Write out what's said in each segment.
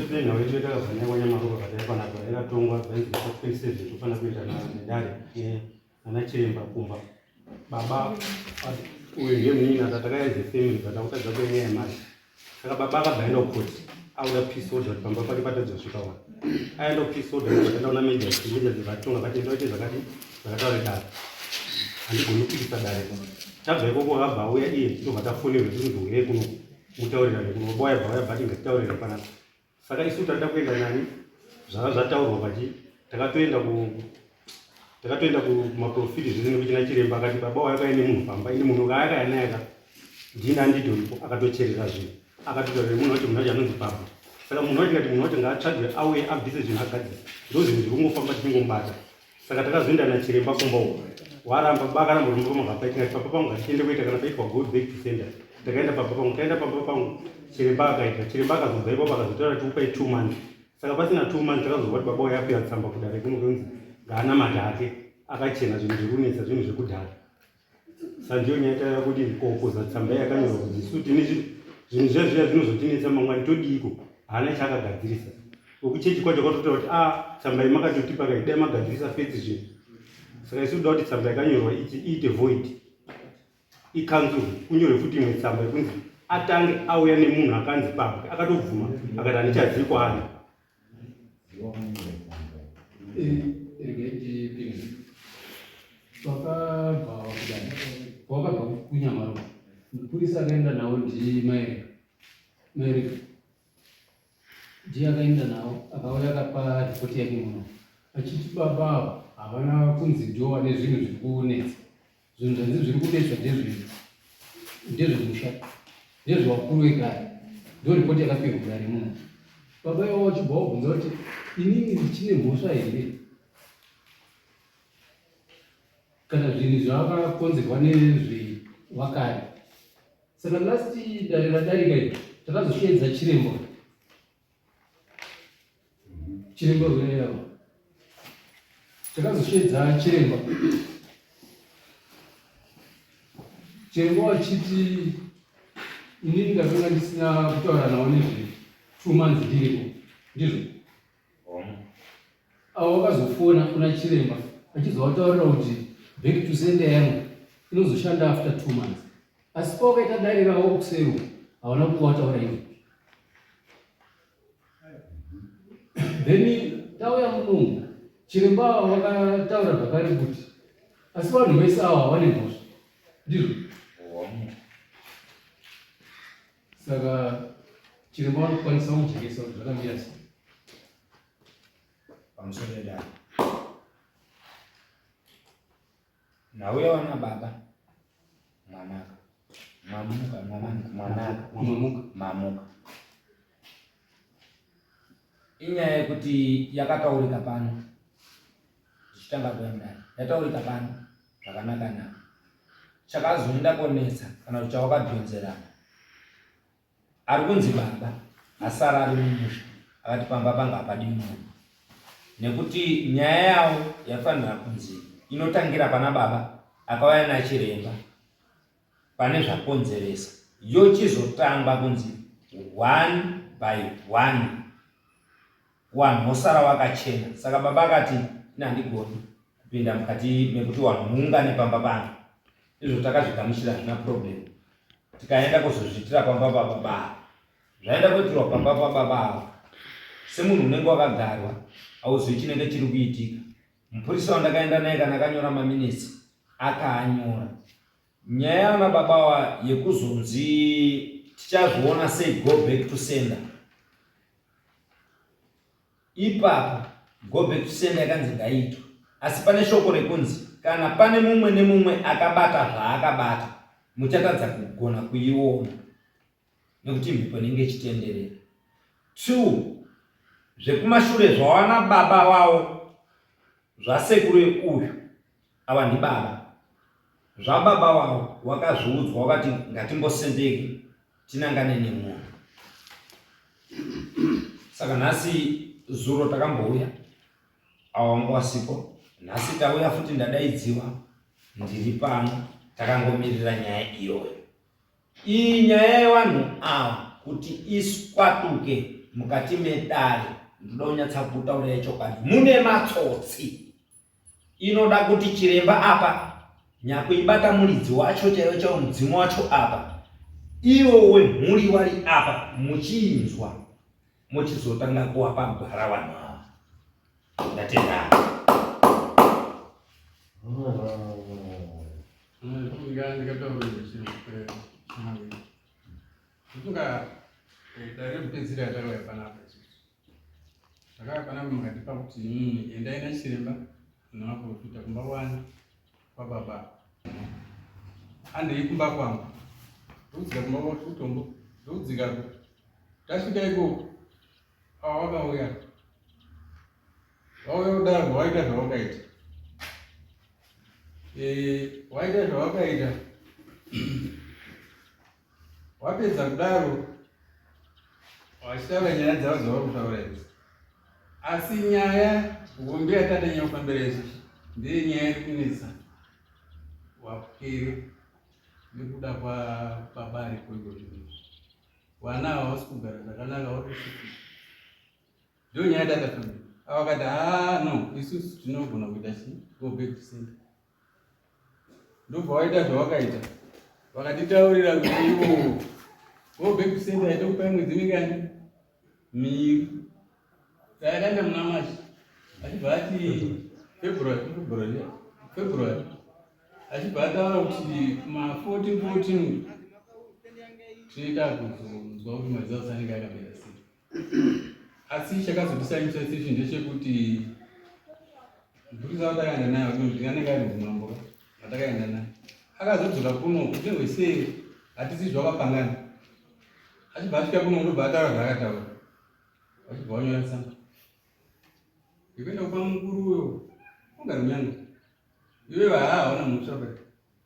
today now we're going to go nyama kwa kana kwa ila tungwa benzi kwa expensive tufana kuita na ndari anachimba kumba baba uyu ndiye mnyina atatakaye family kutakuta kwenye mali saka baba akaenda ukoti au la peace order pamba pali patadzosvika wa aenda peace order akaenda una media zikatunga kati ndoite zakataure dare andigoni kupisa dare tabva ikoko akabva uya iye tobva tafonera tinozoire kuno mutaurira kuno boya baya bati ngataurira panapa saka isu tanda kuenda nani zvataurwa pachi takatoenda ku maprofiti zvinenge kuchina chiremba akati baba wakaine munhu pamba ine munhu akayanayaka ndina ndidoripo akatocherera zvinhu akatotaurira munhu wacho munhu wacho anonzi baba saka munhu wacho ngati munhu wacho ngaatsvagire auye abvise zvinhu agadzisa ndo zvinhu zviri kungofamba tichingomubata saka takazoenda nachiremba kumba uko waramba bakaramba rumba pamagapa tingati papa pangu ngatiende kuita kana paitwa go back to center takaenda papa pangu taenda papa pangu chiremba akaita chiremba akazobva ipapo akazotaura kuti upai 2 months saka pasina 2 months takazobva kuti baba wayapera tsamba kudare kuno kunzi ngaana mata ake akachena zvinhu zvikunetsa zvinhu zvekudhara saka ndiyo nyaya taita kuti kokoza tsamba yakanyorwa kuti isu tine zvinhu zviya zvinozotinetsa mangwani todiko haana chaakagadzirisa ukuchechi kwacho kwatotaura kuti tsamba iyi makatotipa kaidai magadzirisa feti zvinhu saka isu toda kuti tsamba yakanyorwa iite void icancel kunyorwe futi imwe tsamba yekunzi atange auya nemunhu akanzi baba akatobvuma akati handichazivi kwaari wakabva kunyamaro mupurisa akaenda nawo ndimaereka ndiye akaenda nawo akauya akapa ripoti yake muno achiti baba havana kunzi ndowa nezvinhu zviri kunetsa zvinhu zvanzi zviri kunetsa ndezvemusha ndezvevakuru vekare ndo ripoti yakapirwa kudare muno baba iwo wachibva wabvunza kuti inini ndichine mhosva here kana zvinhu zvakakonzerwa nezvevakare saka lasti dare radarika iri takazosvedza chiremba rweyavo takazosvedza chiremba wachiti inini ndakanga ndisina kutaura nawo nezve 2 months ndiripo ndizvo avo vakazofona kuna chiremba achizovataurira kuti back to sender yangu inozoshanda after 2 months asi pawakaita dare ravo kusero havana kuvataura ivo then tauya munungu chiremba vakataura zvakare kuti asi vanhu vese ava havane mhosva ndizvo saka chiremba vanokwanisa kujekesa kuti zvakamira sei pamusoro pedare nauya wana baba mamuka inyaya yekuti yakataurika pano tichitanga kuendana yataurika pano zvakanaka nako chakazoenda konetsa kana kuti chawakadhonzerana ari kunzi baba asara ari mumusha akati pamba panga hapadiwi munhu nekuti nyaya yavo yafanira kunzi inotangira pana baba akauya nachiremba pane zvakonzeresa yochizotangwa kunzi 1 by 1 wanhu osara wakachena saka baba akati inandigoni kupinda mukati mekuti wanhu muungane pamba pangu izvo takazvigamuchira zvina problem tikaenda kuzozviitira pamba pababa zvaenda kuitirwa pamba pababa avo semunhu unenge wakagarwa auzivi chinenge chiri kuitika mupurisa wandakaenda naye kana akanyora maminitsi akaanyora nyaya yana baba yekuzonzi tichazviona sei go back to sender ipapo go back to sender yakanzi ngaitwe asi pane shoko rekunzi kana pane mumwe nemumwe akabata zvaakabata muchatadza kugona kuiona nekuti mhepo inenge ichitenderera 2 zvekumashure zvawana baba wavo zvasekuru uyu ava ndibaba zvababa wavo wakazviudzwa wakati ngatimbosendeke tinangane nemunhu saka nhasi zuro takambouya avo vanga wasipo nhasi tauya futi ndadaidziwa ndiri pano takangomirira nyaya iyoyo iyi nyaya yevanhu ava kuti iswatuke mukati medare ndoda kunyatsa kutaurira chokwadi mune matsotsi. Inoda kuti chiremba apa nyakuibata muridzi wacho chaiwo chaiwo mudzimu wacho apa iwowe mhuri wari apa muchinzwa muchizotanga kuwapa gwara vanhu ava. Ndatenda. Dari kupedzisira yatakauya panapa takauya panapa mukatipa kuti endai nachiremba naprofita kumba wani kwababa andei kumba kwangu ndokudzika kumba kwautombo ndokudzikako tasvika ikoko ava vakauya vauya kudaro waita zvawakaita waita zvawakaita wapedza kudaro wachitaura nyaya dzavo dzava kutaura idzi, asi nyaya hombe yatadanya kufambira isu ndeye nyaya iri kunetsa wapere nekuda kwabari kwegoti vana havasi kugara zvakanaka vakusvika ndo nyaya tatafambira ava vakati no isusu tinogona kuita chii go back to center. Ndobva waita zvawakaita vakatitaurira kuti ivo go back to center aita kupai mwedzi mingani miviri taakaenda muna Machi achibva ati February achibva ataura kuti kuma 14 tinoita kuzonzwa kuti maziso anenge akamira sei. Asi chakazotisanyisa sechi ndechekuti mburisa watakaenda nayo ndinganenge ari mumambo watakaenda nayo akazodzoka kuno kuti wese hatisi zvakapangana. Achibva asvika kuno ndobva ataura zvaakataura achibva wanyora tsamba ikuenda kupa mukuru uyo ungari munyanga iwe haona musha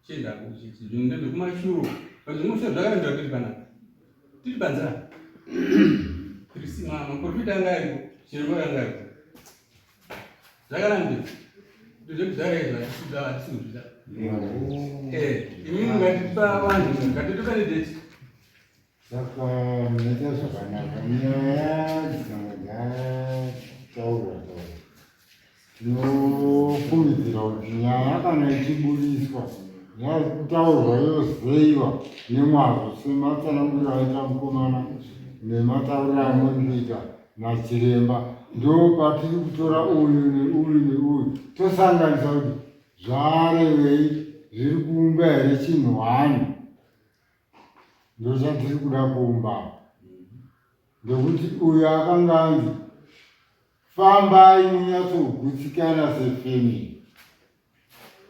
chienda kuchichi zvinhu ndezvekumashure zvimwe zvakarembera tiri panapa tiri panzara maprofita anga aripo chirembo anga aripo zvakarambira ndozvekuzaraizva hatisizvida imimi ngatipa vanhu ngatitoka nedeti saka munoita zvakanaka nyaya dzikanga dzataurwa tinokumidzira kuti nyaya kana ichiburiswa nyaya kutaurwa yozeyiwa nemwazvo sematsananguriro aita mukomana nematauriro amweni kuita nachiremba ndo patiri kutora uyu neuyu neuyu tosanganisa kuti zvarevei zviri kuumba here chinhwani ndo chatiri kuda kuumba ndekuti uyu akanga anzi fambai munyatsogutsikana sefemili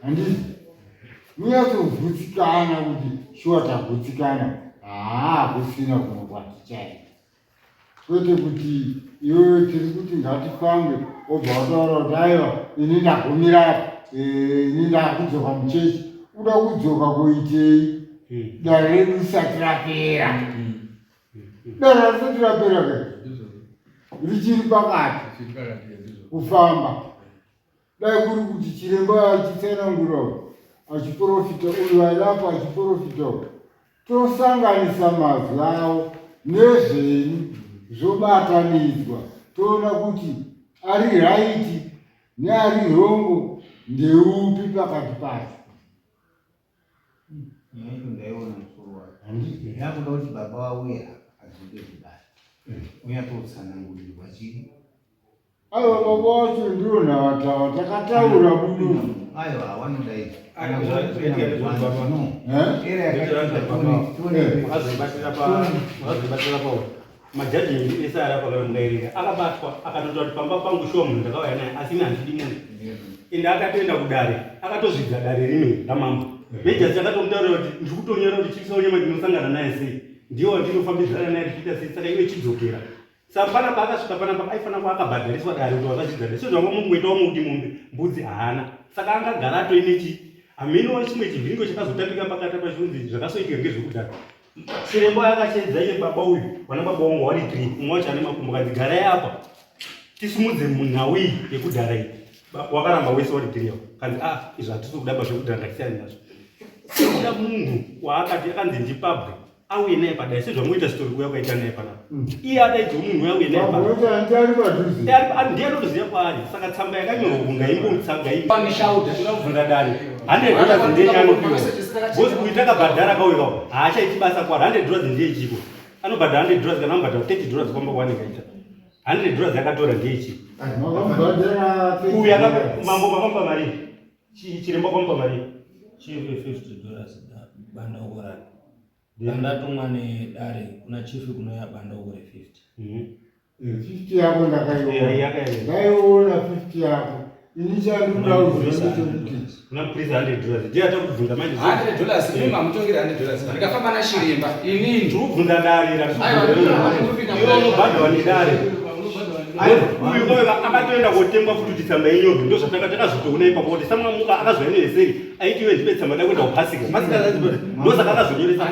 handiti munyatsogutsikana kuti shuwa tagutsikana kusina kunokwatichaita kwete kuti iwewe tiri kuti ngatifambe obva wataura kuti aiwa ini ndagumira ini ndakudzoka muchechi uda kudzoka kuitei dare redu risati rapera dare risati rapera ke richiri pakati kufamba dai kuri kuti chiremba achitsanangura achiprofita uyu ailapa achiprofita tosanganisa mazwi avo nezvenyu zvobatanidzwa toona kuti ari raiti neari rongo ndeupi pakati pacho. Ndaiona musoro wake yakuda kuti baba wauya adzoke kudai unyatotsanangurirwa chii aiwa baba wacho ndiro nhawatawa takataura budumu aiwa hawanodaita makazobatira pauri majaji ese ari apakamugairira akabatwa akatoti pamba pangu shuwa munhu ndakauya naye asi ine handidi munhu ende akatoenda kudare akatozvidza dare rimwe ramambo mejazi akatomutaurira kuti ndiri kutonyora kuti chisaonyama ndinosangana naye sei ndiwo ndinofambidzana naye tichiita sei saka iwe chidzokera saka panapa akasvika panapa aifanira kuva akabhadhariswa dare kuti wakachidza dare sezvanga mungoita wamuti mombe mbudzi haana saka angagara atoine chi hamino chimwe chivhiringo chakazotapika pakati pachunzi zvakasoitika ngezvekudhara chirembo yakachedza iye baba uyu vana baba wangu wari 3 umwe wacho ane makumbo kanzi garai apa tisimudze munhau iyi yekudhara iyi wakaramba wese wari 3 kanzi izvi hatisi kudaba zvekudhara ngatisiyani nazvo sekuda munhu waakati akanzi ndipabwe auye naye padare sezvamuita story kuya kwaita naye panapa iye adaidza munhu auye naye Vamboita ndiari padhuze. ndiye anotoziva kwaari saka tsamba yakanyorwa kungaimbotsanga tinobvunza dare $100 ndenye anopiwa bhosi kuita kabhadhara akauikawo haachaiti basa kwaro $100 ndiye chiko anobhadhara $100 kana amubhadhara $30 kwamba kwaanengaita $100 yakatora ndiye chiko Makambadhara uyu mambo makampa mari chiremba kwampa mari chief $50 bandauko rake ndandatumwa nedare kuna chief kunoya bandauko re50 50 yako ndakaiona 50 yako ini kuna prize $100 ndiye atakubvunza manje $100 mimi mamutongera $100 ndikafamba na chirimba inini ndikubvunza dare unobhadhwa nedare uyu kwaveka akatoenda kotengwa futi kuti tsamba yenyovi ndo zvatanga takazotoona ipapo kuti samwamuka akazoeneveseri aiti iwe ndibe tsamba da kuenda kupasika ndo saka akazonyoresa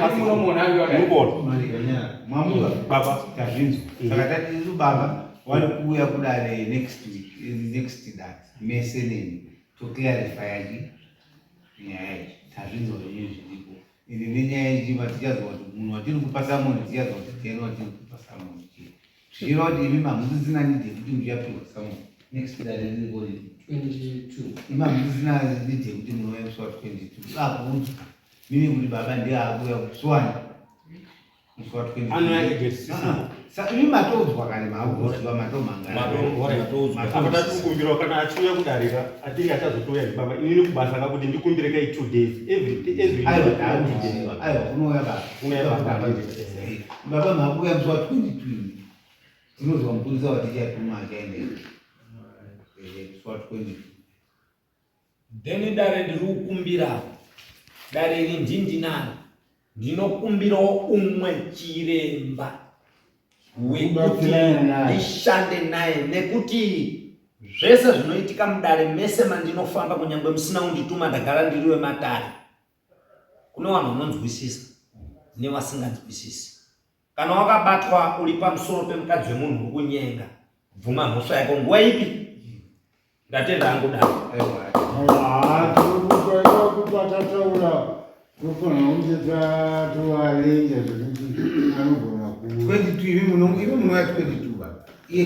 Mwamuka baba tazvinzwa saka tati baba wari kuuya kudare next that mese neni to clarify yachi nyaya yachi tazvinzwa zvenye zviripo ende nenyaya yechima tichazwa kuti munhu watiri kupasa munhu tichazwa kuti teno watiri kupasa munhu zviro kuti imi mamusisina nidhe kuti muchapiwa samunhu next dare riripo 22 ima musisina nidhe kuti munhu wayekuswa 22 akuudzwa mimi kuti baba ndiye akuuya kuswana ini matoudzwa kane maauziva matomangaaapatakumbirwa kana achiuya kudarika atinge achazotoya ndibaba inini kubasa kakuti ndikumbire kai 2 days baba makuya muswa 22 tinozwa mupurisa watichatuma achaende kuswa 22 then dare ndiri kukumbira dare iri ndindinaro ndinokumbirawo umwe chiremba wekuti ndishande naye nekuti zvese zvinoitika mudare mese mandinofamba kunyangwe musina undituma ndagara ndiri wematare kune vanhu vanonzwisisa nevasinganzwisisi kana wakabatwa uri pamusoro pemukadzi wemunhu uri kunyenga bvuma mhosva yako nguva ipi ndatenda hangu dare kutataura kufana kunge tatovalenja zvekuti anogona 22 ivi munoya 22 iye